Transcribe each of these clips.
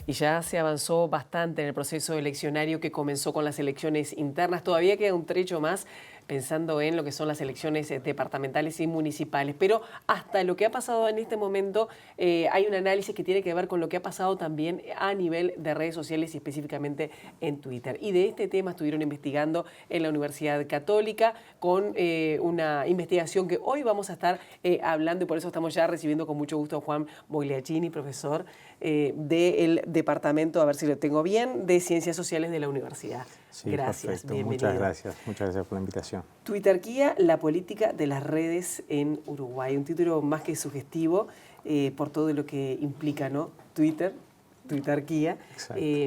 Y ya se avanzó bastante en el proceso eleccionario que comenzó con las elecciones internas. Todavía queda un trecho más pensando en lo que son las elecciones departamentales y municipales. Pero hasta lo que ha pasado en este momento, hay un análisis que tiene que ver con lo que ha pasado también a nivel de redes sociales y específicamente en Twitter. Y de este tema estuvieron investigando en la Universidad Católica con una investigación que hoy vamos a estar hablando, y por eso estamos ya recibiendo con mucho gusto a Juan Bogliacchini, profesor del departamento, a ver si lo tengo bien, de Ciencias Sociales de la Universidad. Sí, Gracias, perfecto. bienvenido. Muchas gracias por la invitación. Twitterquía, la política de las redes en Uruguay. Un título más que sugestivo por todo lo que implica, ¿no? Twitterquía. Y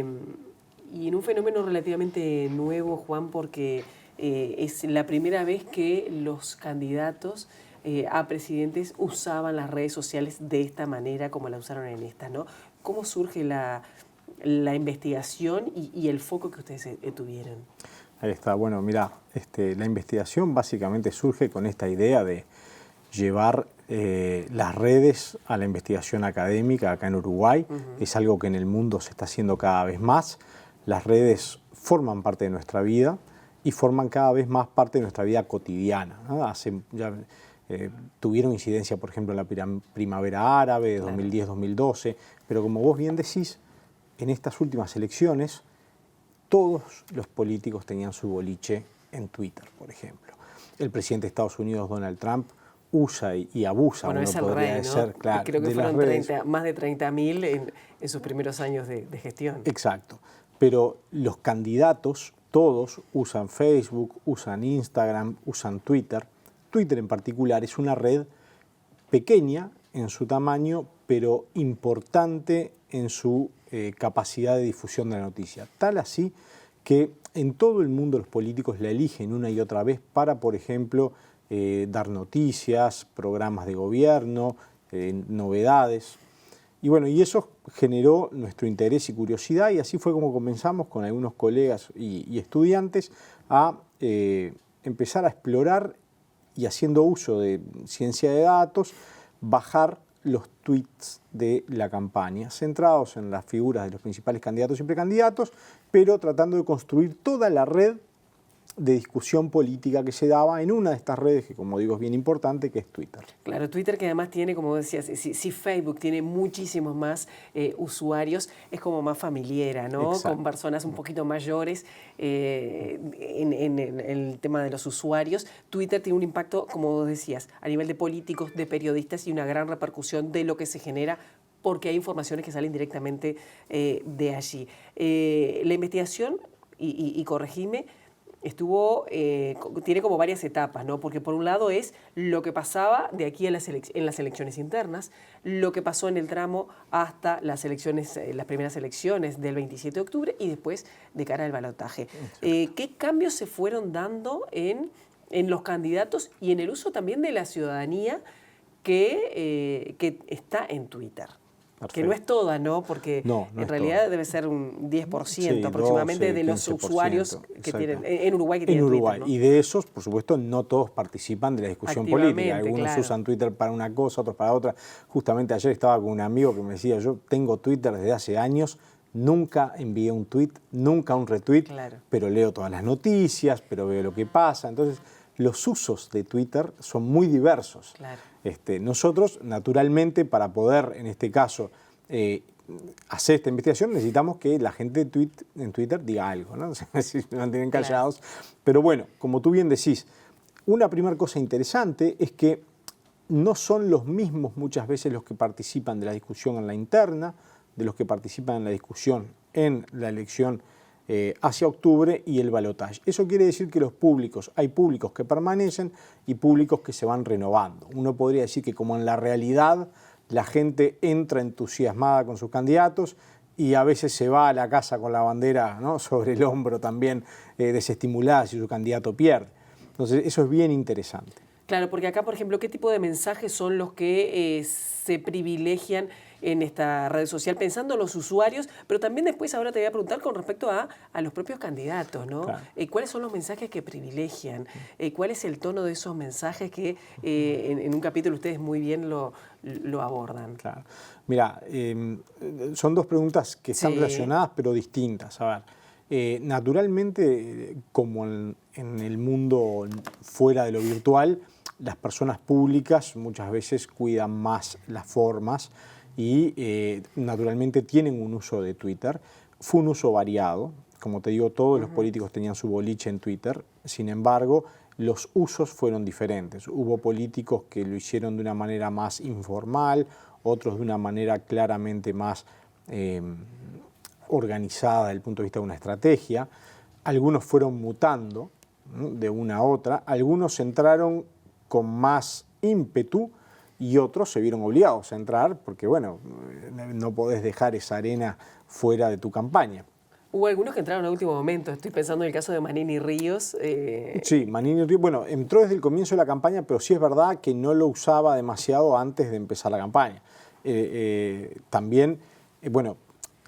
en un fenómeno relativamente nuevo, Juan, porque es la primera vez que los candidatos a presidentes usaban las redes sociales de esta manera como la usaron en esta, ¿no? ¿Cómo surge la investigación y el foco que ustedes tuvieron? Ahí está. Bueno, mira, la investigación básicamente surge con esta idea de llevar las redes a la investigación académica acá en Uruguay. Es algo que en el mundo se está haciendo cada vez más. Las redes forman parte de nuestra vida y forman cada vez más parte de nuestra vida cotidiana, ¿no? Tuvieron incidencia, por ejemplo, en la primavera árabe de 2010-2012, pero como vos bien decís, en estas últimas elecciones todos los políticos tenían su boliche en Twitter, por ejemplo. El presidente de Estados Unidos, Donald Trump, usa y abusa, bueno, uno es el podría rey, decir, ¿no? claro, Creo que de fueron las redes. más de 30.000 en sus primeros años de gestión. Exacto, pero los candidatos todos usan Facebook, usan Instagram, usan Twitter. Twitter en particular es una red pequeña en su tamaño, pero importante en su capacidad de difusión de la noticia. Tal así que en todo el mundo los políticos la eligen una y otra vez para, por ejemplo, dar noticias, programas de gobierno, novedades. Y bueno, y eso generó nuestro interés y curiosidad, y así fue como comenzamos con algunos colegas y estudiantes a empezar a explorar y, haciendo uso de ciencia de datos, bajar los tweets de la campaña, centrados en las figuras de los principales candidatos y precandidatos, pero tratando de construir toda la red de discusión política que se daba en una de estas redes que, como digo, es bien importante, que es Twitter. Claro, Twitter, que además tiene, como decías, si Facebook tiene muchísimos más usuarios, es como más familiar, ¿no? Exacto. Con personas un poquito mayores en el tema de los usuarios. Twitter tiene un impacto, como vos decías, a nivel de políticos, de periodistas, y una gran repercusión de lo que se genera, porque hay informaciones que salen directamente de allí. La investigación, y corregime, tiene como varias etapas, ¿no? Porque por un lado es lo que pasaba de aquí en las elecciones internas, lo que pasó en el tramo hasta las primeras elecciones del 27 de octubre y después de cara al balotaje. ¿Qué cambios se fueron dando en los candidatos y en el uso también de la ciudadanía que está en Twitter? Perfecto. Que no es toda, ¿no? Porque no en realidad toda. Debe ser un 10% aproximadamente 12, de los usuarios que tienen en Uruguay que tienen Twitter, ¿no? Y de esos, por supuesto, no todos participan de la discusión política. Algunos usan Twitter para una cosa, otros para otra. Justamente ayer estaba con un amigo que me decía, yo tengo Twitter desde hace años, nunca envié un tweet, nunca un retweet, pero leo todas las noticias, pero veo lo que pasa. Entonces, los usos de Twitter son muy diversos. Nosotros, naturalmente, para poder, en este caso, hacer esta investigación, necesitamos que la gente en Twitter diga algo, ¿no? Si se mantienen callados. Pero bueno, como tú bien decís, una primera cosa interesante es que no son los mismos muchas veces los que participan de la discusión en la interna, de los que participan en la discusión en la elección hacia octubre y el balotaje. Eso quiere decir que hay públicos que permanecen y públicos que se van renovando. Uno podría decir que, como en la realidad, la gente entra entusiasmada con sus candidatos y a veces se va a la casa con la bandera, ¿no?, sobre el hombro también, desestimulada si su candidato pierde. Entonces, eso es bien interesante. Claro, porque acá, por ejemplo, ¿qué tipo de mensajes son los que se privilegian en esta red social, pensando en los usuarios, pero también después ahora te voy a preguntar con respecto a los propios candidatos, ¿no? Claro. ¿Cuáles son los mensajes que privilegian? ¿Cuál es el tono de esos mensajes que en un capítulo ustedes muy bien lo abordan? Claro. Mira, son dos preguntas que están relacionadas pero distintas. A ver, naturalmente, como en el mundo fuera de lo virtual, las personas públicas muchas veces cuidan más las formas y naturalmente tienen un uso de Twitter. Fue un uso variado. Como te digo, todos los políticos tenían su boliche en Twitter. Sin embargo, los usos fueron diferentes. Hubo políticos que lo hicieron de una manera más informal, otros de una manera claramente más organizada desde el punto de vista de una estrategia. Algunos fueron mutando, ¿no?, de una a otra. Algunos entraron con más ímpetu y otros se vieron obligados a entrar porque, bueno, no podés dejar esa arena fuera de tu campaña. Hubo algunos que entraron a último momento. Estoy pensando en el caso de Manini Ríos. Sí, Manini Ríos, bueno, entró desde el comienzo de la campaña, pero sí es verdad que no lo usaba demasiado antes de empezar la campaña. También, bueno,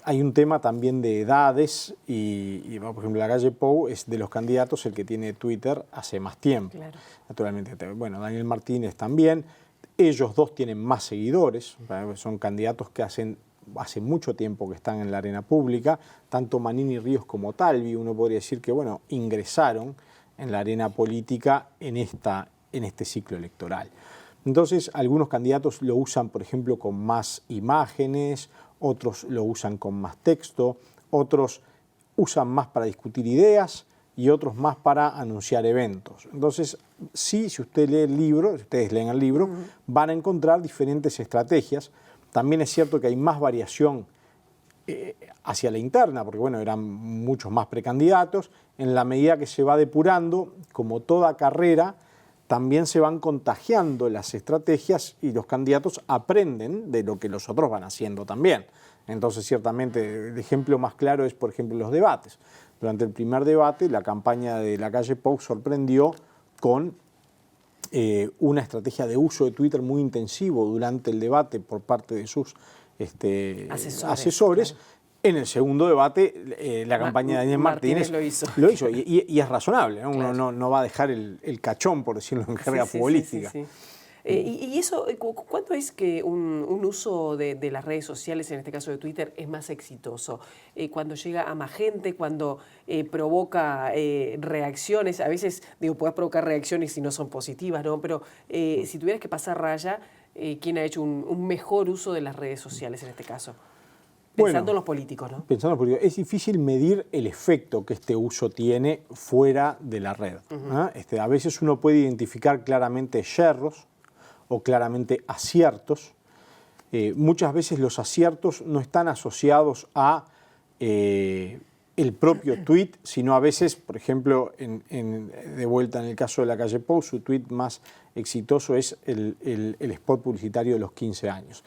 hay un tema también de edades y por ejemplo, la calle Pou es de los candidatos el que tiene Twitter hace más tiempo. Claro. Naturalmente, bueno, Daniel Martínez también. Ellos dos tienen más seguidores, son candidatos que hace mucho tiempo que están en la arena pública. Tanto Manini Ríos como Talvi, uno podría decir que, bueno, ingresaron en la arena política en este ciclo electoral. Entonces, algunos candidatos lo usan, por ejemplo, con más imágenes, otros lo usan con más texto, otros usan más para discutir ideas y otros más para anunciar eventos. Entonces, sí, si usted lee el libro, si ustedes leen el libro, van a encontrar diferentes estrategias. También es cierto que hay más variación hacia la interna, porque bueno, eran muchos más precandidatos. En la medida que se va depurando, como toda carrera, también se van contagiando las estrategias y los candidatos aprenden de lo que los otros van haciendo también. Entonces, ciertamente, el ejemplo más claro es, por ejemplo, los debates. Durante el primer debate, la campaña de la calle Pou sorprendió con una estrategia de uso de Twitter muy intensivo durante el debate por parte de sus asesores. Claro. En el segundo debate, la campaña de Daniel Martínez lo hizo y es razonable, ¿no? Claro. Uno no va a dejar el cachón, por decirlo en jerga futbolística. Sí. Y eso, ¿cuánto es que un uso de las redes sociales, en este caso de Twitter, es más exitoso? Cuando llega a más gente, cuando provoca reacciones, a veces, puedes provocar reacciones si no son positivas, ¿no? Pero si tuvieras que pasar raya, ¿quién ha hecho un mejor uso de las redes sociales en este caso? Pensando en los políticos, ¿no? Pensando en los políticos. Es difícil medir el efecto que este uso tiene fuera de la red. ¿No? A veces uno puede identificar claramente yerros o claramente aciertos. Muchas veces los aciertos no están asociados a el propio tuit, sino a veces, por ejemplo, de vuelta en el caso de la calle Pou, su tuit más exitoso es el spot publicitario de los 15 años.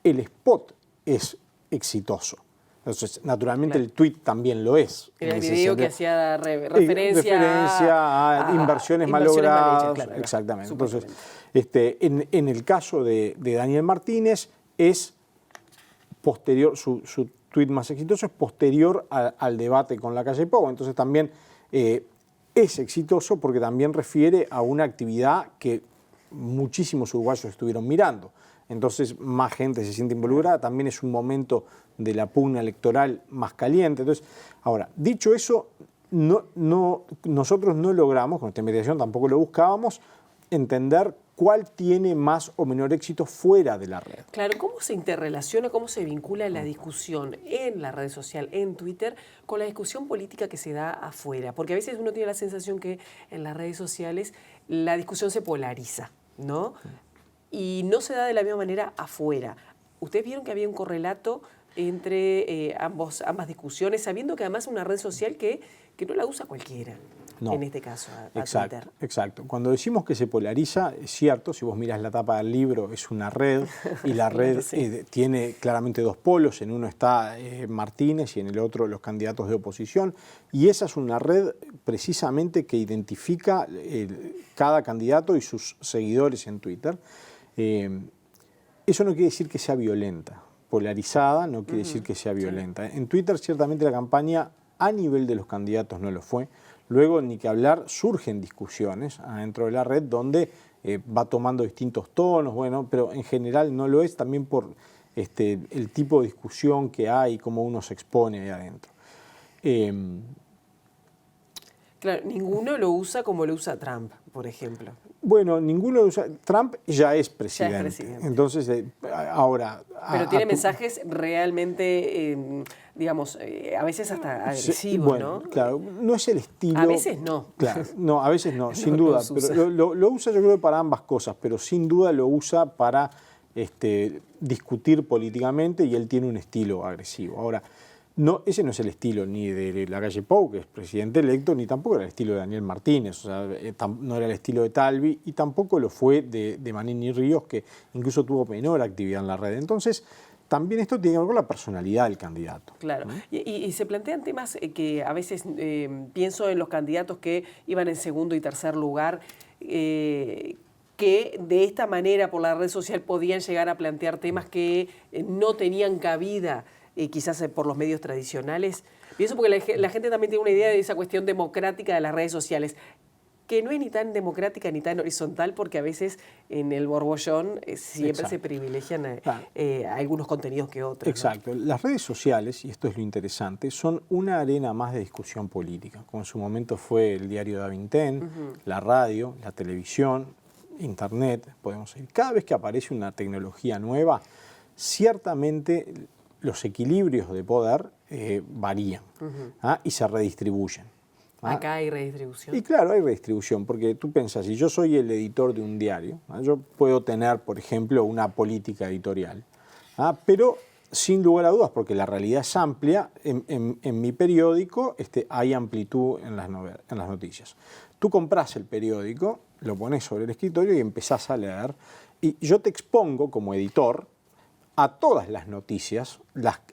El spot es exitoso. Entonces, naturalmente, claro, el tuit también lo es. El video que hacía referencia a inversiones malogradas. Claro, exactamente. Entonces, en el caso de Daniel Martínez, es posterior, su tuit más exitoso es posterior al debate con la calle Pou. Entonces, también es exitoso porque también refiere a una actividad que muchísimos uruguayos estuvieron mirando. Entonces más gente se siente involucrada, también es un momento de la pugna electoral más caliente. Entonces, ahora, dicho eso, nosotros no logramos, con esta investigación tampoco lo buscábamos, entender cuál tiene más o menor éxito fuera de la red. Claro, ¿cómo se interrelaciona, cómo se vincula la discusión en la red social, en Twitter, con la discusión política que se da afuera? Porque a veces uno tiene la sensación que en las redes sociales la discusión se polariza, ¿no? Y no se da de la misma manera afuera. ¿Ustedes vieron que había un correlato entre ambas discusiones, sabiendo que además es una red social que no la usa cualquiera? No. En este caso, a exacto, Twitter. Exacto. Cuando decimos que se polariza, es cierto, si vos miras la tapa del libro, es una red, y la red tiene claramente dos polos, en uno está Martínez y en el otro los candidatos de oposición, y esa es una red precisamente que identifica cada candidato y sus seguidores en Twitter. Eso no quiere decir que sea violenta, polarizada no quiere decir que sea violenta. En Twitter ciertamente la campaña a nivel de los candidatos no lo fue. Luego, ni que hablar, surgen discusiones adentro de la red donde va tomando distintos tonos, bueno, pero en general no lo es también por el tipo de discusión que hay y cómo uno se expone ahí adentro. Claro, ninguno lo usa como lo usa Trump, por ejemplo. Bueno, ninguno lo usa. Trump ya es presidente. Ya es presidente. Entonces, ahora... Pero tiene mensajes realmente, digamos, a veces hasta agresivos, bueno, ¿no? Claro, no es el estilo... A veces no. Claro, no, a veces no, sin duda. Pero lo usa yo creo para ambas cosas, pero sin duda lo usa para discutir políticamente y él tiene un estilo agresivo. Ahora, no, ese no es el estilo ni de Lacalle Pou, que es presidente electo, ni tampoco era el estilo de Daniel Martínez, o sea, no era el estilo de Talvi, y tampoco lo fue de Manini Ríos, que incluso tuvo menor actividad en la red. Entonces, también esto tiene que ver con la personalidad del candidato. Claro, y se plantean temas que a veces pienso en los candidatos que iban en segundo y tercer lugar, que de esta manera por la red social podían llegar a plantear temas que no tenían cabida quizás por los medios tradicionales. Pienso porque la gente también tiene una idea de esa cuestión democrática de las redes sociales, que no es ni tan democrática ni tan horizontal, porque a veces en el borbollón siempre se privilegian algunos contenidos que otros. Exacto. ¿No? Las redes sociales, y esto es lo interesante, son una arena más de discusión política, como en su momento fue el diario Da Vintén, la radio, la televisión, internet, podemos decir. Cada vez que aparece una tecnología nueva, ciertamente los equilibrios de poder varían y se redistribuyen. Acá hay redistribución. Y claro, hay redistribución, porque tú piensas, si yo soy el editor de un diario, yo puedo tener, por ejemplo, una política editorial, pero sin lugar a dudas, porque la realidad es amplia, en mi periódico hay amplitud en las noticias. Tú compras el periódico, lo pones sobre el escritorio y empezás a leer, y yo te expongo como editor a todas las noticias,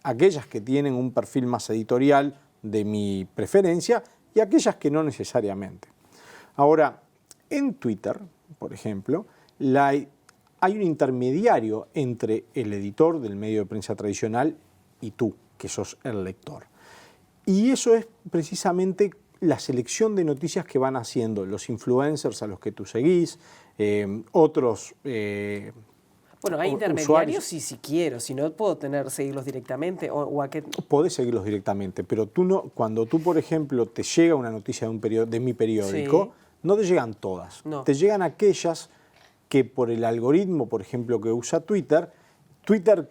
aquellas que tienen un perfil más editorial de mi preferencia y aquellas que no necesariamente. Ahora, en Twitter, por ejemplo, hay un intermediario entre el editor del medio de prensa tradicional y tú, que sos el lector. Y eso es precisamente la selección de noticias que van haciendo los influencers a los que tú seguís, otros... Bueno, hay intermediarios si quiero, si no puedo seguirlos directamente o a qué... Podés seguirlos directamente, pero tú no, cuando tú, por ejemplo, te llega una noticia de mi periódico, no te llegan todas. No. Te llegan aquellas que por el algoritmo, por ejemplo, que usa Twitter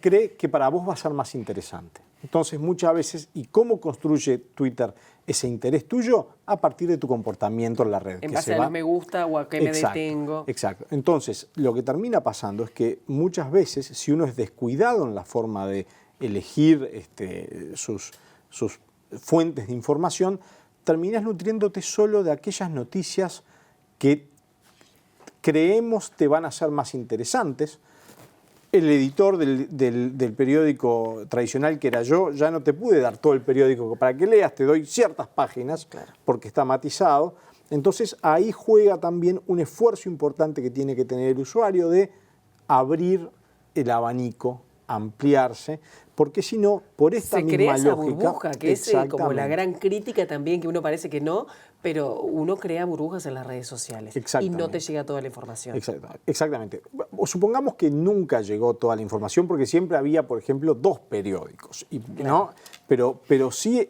cree que para vos va a ser más interesante. Entonces, muchas veces, ¿y cómo construye Twitter ese interés tuyo? A partir de tu comportamiento en la red. En base a los me gusta o a qué me detengo. Exacto. Entonces, lo que termina pasando es que muchas veces, si uno es descuidado en la forma de elegir sus fuentes de información, terminas nutriéndote solo de aquellas noticias que creemos te van a ser más interesantes. El editor del periódico tradicional que era yo, ya no te pude dar todo el periódico para que leas, te doy ciertas páginas porque está matizado. Entonces ahí juega también un esfuerzo importante que tiene que tener el usuario de abrir el abanico, ampliarse, porque si no, por esta misma lógica... Se crea esa burbuja, que es como la gran crítica también, que uno parece que no, pero uno crea burbujas en las redes sociales y no te llega toda la información. Exactamente. Supongamos que nunca llegó toda la información porque siempre había, por ejemplo, 2 periódicos, ¿no? Pero sí,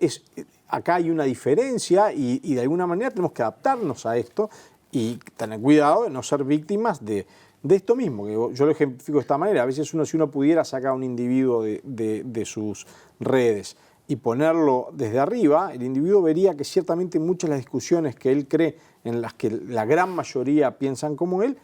acá hay una diferencia y de alguna manera tenemos que adaptarnos a esto y tener cuidado de no ser víctimas de esto mismo, que yo lo ejemplifico de esta manera. A veces si uno pudiera sacar a un individuo de sus redes y ponerlo desde arriba, el individuo vería que ciertamente muchas de las discusiones que él cree, en las que la gran mayoría piensan como él,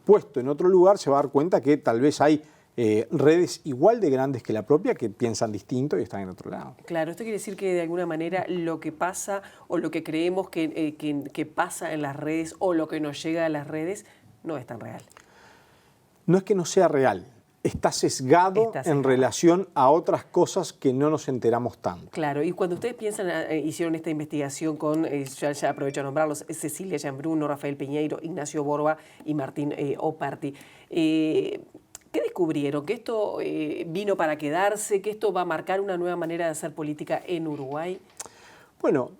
puesto en otro lugar se va a dar cuenta que tal vez hay redes igual de grandes que la propia que piensan distinto y están en otro lado. Claro, esto quiere decir que de alguna manera lo que pasa o lo que creemos que pasa en las redes o lo que nos llega a las redes no es tan real. No es que no sea real, está sesgado en relación a otras cosas que no nos enteramos tanto. Claro, y cuando ustedes piensan, hicieron esta investigación con, ya aprovecho a nombrarlos, Cecilia Gianbruno, Rafael Piñeiro, Ignacio Borba y Martín Oparti. ¿Qué ¿Qué descubrieron? ¿Que esto vino para quedarse? ¿Que esto va a marcar una nueva manera de hacer política en Uruguay? Bueno,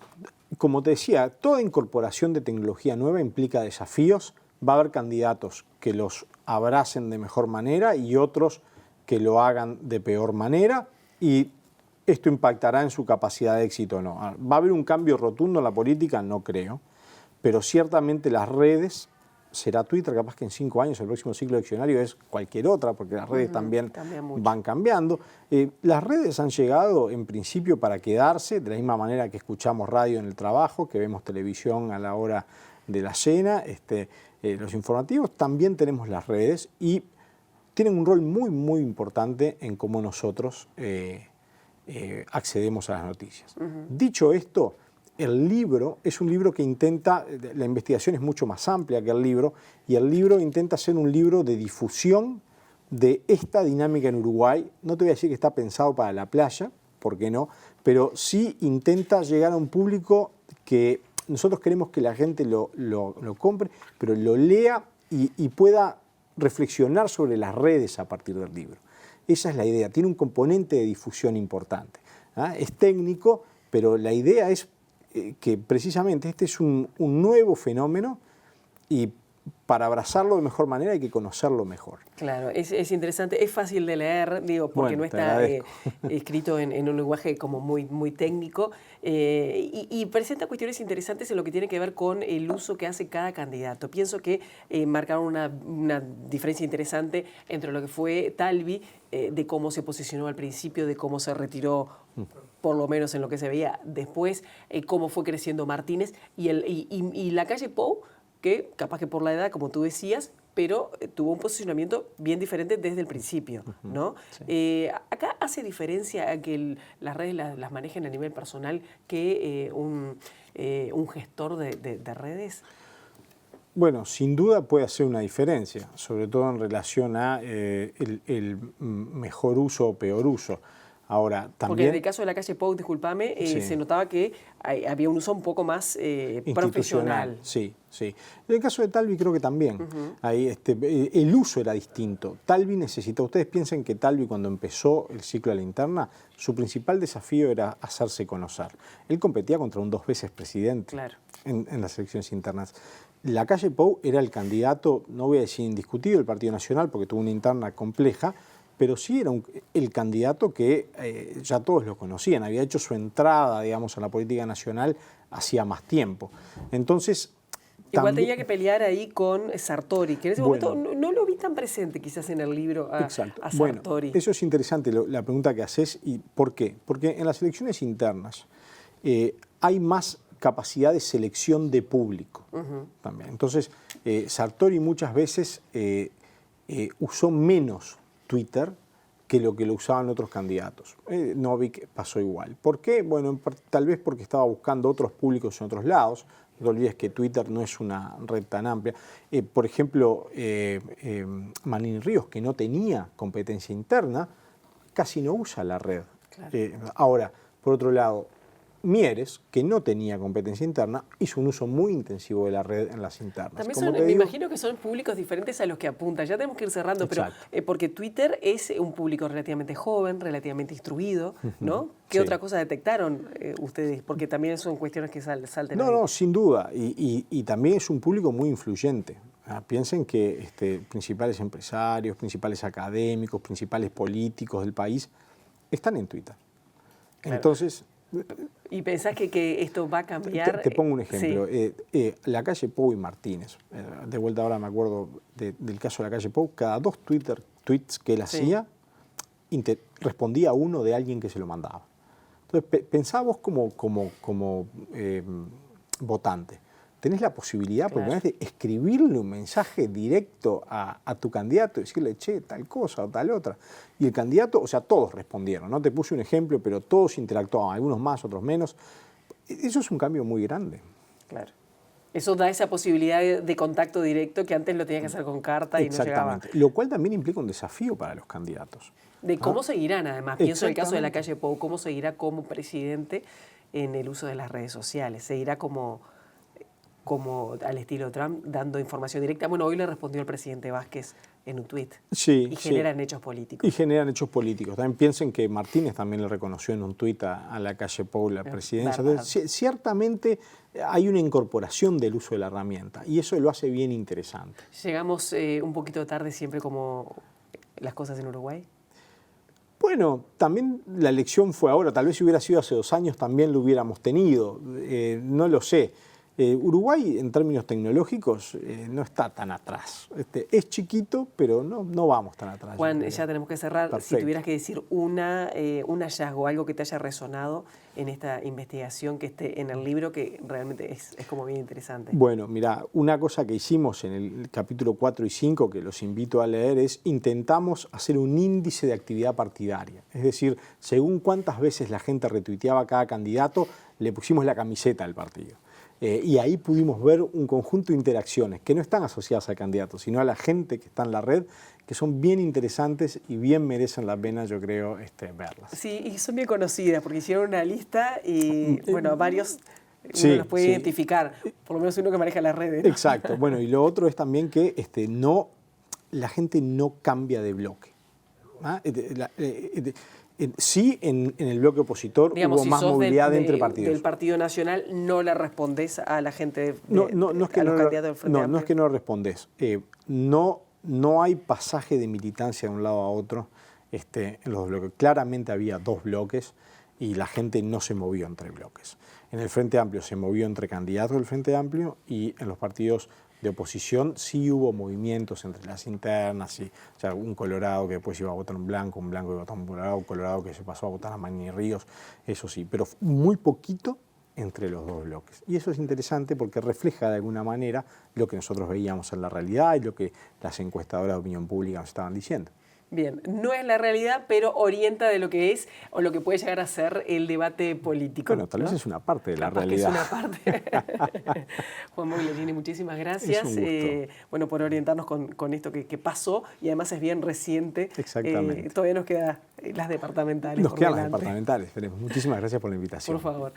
como te decía, toda incorporación de tecnología nueva implica desafíos. Va a haber candidatos que los abracen de mejor manera y otros que lo hagan de peor manera, y esto impactará en su capacidad de éxito o no. ¿Va a haber un cambio rotundo en la política? No creo, pero ciertamente las redes, será Twitter, capaz que en 5 años el próximo ciclo eleccionario es cualquier otra, porque las redes también van cambiando. Las redes han llegado en principio para quedarse, de la misma manera que escuchamos radio en el trabajo, que vemos televisión a la hora de la cena, los informativos, también tenemos las redes y tienen un rol muy, muy importante en cómo nosotros accedemos a las noticias. Dicho esto, el libro es un libro que intenta, la investigación es mucho más amplia que el libro, y el libro intenta ser un libro de difusión de esta dinámica en Uruguay. No te voy a decir que está pensado para la playa, ¿por qué no? Pero sí intenta llegar a un público que nosotros queremos que la gente lo compre, pero lo lea y pueda reflexionar sobre las redes a partir del libro. Esa es la idea, tiene un componente de difusión importante. Es técnico, pero la idea es que precisamente este es un nuevo fenómeno y para abrazarlo de mejor manera hay que conocerlo mejor. Claro, es interesante, es fácil de leer, digo, porque no está escrito en un lenguaje como muy técnico, y presenta cuestiones interesantes en lo que tiene que ver con el uso que hace cada candidato. Pienso que marcaron una diferencia interesante entre lo que fue Talvi, de cómo se posicionó al principio, de cómo se retiró, por lo menos en lo que se veía después, cómo fue creciendo Martínez y Lacalle Pou, que capaz que por la edad, como tú decías, pero tuvo un posicionamiento bien diferente desde el principio, ¿no? Sí. Acá hace diferencia que las redes las manejen a nivel personal que un gestor de redes. Bueno, sin duda puede hacer una diferencia, sobre todo en relación a el mejor uso o peor uso. Ahora, también, porque en el caso de Lacalle Pou, discúlpame, sí, se notaba que había un uso un poco más profesional. Sí, sí. En el caso de Talvi creo que también. Ahí, el uso era distinto. Talvi necesita, ustedes piensen que Talvi cuando empezó el ciclo de la interna, su principal desafío era hacerse conocer. Él competía contra un 2 veces presidente en las elecciones internas. Lacalle Pou era el candidato, no voy a decir indiscutido, del Partido Nacional, porque tuvo una interna compleja, pero sí era el candidato que ya todos lo conocían, había hecho su entrada, digamos, a la política nacional hacía más tiempo. Entonces, igual tenía que pelear ahí con Sartori, que en ese momento no lo vi tan presente quizás en el libro a Sartori. Bueno, eso es interesante la pregunta que haces. ¿Y por qué? Porque en las elecciones internas hay más capacidad de selección de público también. Entonces, Sartori muchas veces usó menos Twitter que lo usaban otros candidatos. Novik pasó igual. ¿Por qué? Bueno, tal vez porque estaba buscando otros públicos en otros lados. No te olvides que Twitter no es una red tan amplia. Por ejemplo, Manini Ríos, que no tenía competencia interna, casi no usa la red. Claro. Ahora, por otro lado, Mieres, que no tenía competencia interna, hizo un uso muy intensivo de la red en las internas. También me imagino que son públicos diferentes a los que apuntan. Ya tenemos que ir cerrando, pero porque Twitter es un público relativamente joven, relativamente instruido, ¿no? ¿Qué otra cosa detectaron ustedes? Porque también son cuestiones que salten ahí. No, sin duda. Y también es un público muy influyente. Piensen que principales empresarios, principales académicos, principales políticos del país están en Twitter. Claro. Entonces... ¿Y pensás que esto va a cambiar? Te pongo un ejemplo. Sí. Lacalle Pou y Martínez. De vuelta ahora me acuerdo del caso de Lacalle Pou. Cada 2 tweets que él hacía, respondía uno de alguien que se lo mandaba. Entonces, pensá vos como votante. Tenés la posibilidad, por primera vez, de escribirle un mensaje directo a tu candidato y decirle, che, tal cosa o tal otra. Y el candidato, o sea, todos respondieron, ¿no? Te puse un ejemplo, pero todos interactuaban, algunos más, otros menos. Eso es un cambio muy grande. Claro. Eso da esa posibilidad de contacto directo que antes lo tenías que hacer con carta y no llegaba. Lo cual también implica un desafío para los candidatos. De cómo seguirán, además. Pienso en el caso de Lacalle Pou, cómo seguirá como presidente en el uso de las redes sociales. Seguirá como al estilo Trump, dando información directa. Bueno, hoy le respondió el presidente Vázquez en un tuit. Sí, y generan hechos políticos. Y generan hechos políticos. También piensen que Martínez también le reconoció en un tuit a la calle Pou la presidencia. Entonces, ciertamente hay una incorporación del uso de la herramienta y eso lo hace bien interesante. ¿Llegamos un poquito tarde siempre como las cosas en Uruguay? Bueno, también la elección fue ahora, tal vez si hubiera sido hace 2 años también lo hubiéramos tenido, no lo sé. Uruguay en términos tecnológicos no está tan atrás. Es chiquito, pero no vamos tan atrás. Juan, ya tenemos que cerrar. Perfecto. Si tuvieras que decir un hallazgo, algo que te haya resonado en esta investigación que esté en el libro, que realmente es como bien interesante. Bueno, mira, una cosa que hicimos en el capítulo 4 y 5, que los invito a leer, es intentamos hacer un índice de actividad partidaria. Es decir, según cuántas veces la gente retuiteaba a cada candidato, le pusimos la camiseta al partido. Y ahí pudimos ver un conjunto de interacciones que no están asociadas al candidato, sino a la gente que está en la red, que son bien interesantes y bien merecen la pena, yo creo, verlas. Sí, y son bien conocidas porque hicieron una lista y, bueno, varios uno los puede identificar, por lo menos uno que maneja las redes, ¿no? Exacto. Bueno, y lo otro es también que la gente no cambia de bloque. ¿Ah? Sí, en el bloque opositor, digamos, hubo más movilidad entre partidos. Del Partido Nacional no le respondés a la gente a los candidatos del Frente Amplio. No es que no respondés. No hay pasaje de militancia de un lado a otro en los bloques. Claramente había 2 bloques y la gente no se movió entre bloques. En el Frente Amplio se movió entre candidatos del Frente Amplio y en los partidos de oposición sí hubo movimientos entre las internas, o sea, un Colorado que después iba a votar un blanco que iba a votar un Colorado que se pasó a votar a Magni Ríos, eso sí, pero muy poquito entre los 2 bloques. Y eso es interesante porque refleja de alguna manera lo que nosotros veíamos en la realidad y lo que las encuestadoras de opinión pública nos estaban diciendo. Bien, no es la realidad, pero orienta de lo que es o lo que puede llegar a ser el debate político. Bueno, tal vez es una parte de la realidad. Que es una parte. Juan Mogliarini, muchísimas gracias. Es un gusto. Bueno, por orientarnos con esto que pasó y además es bien reciente. Exactamente. Todavía nos quedan las departamentales. Nos quedan las departamentales, esperemos. Muchísimas gracias por la invitación. Por favor.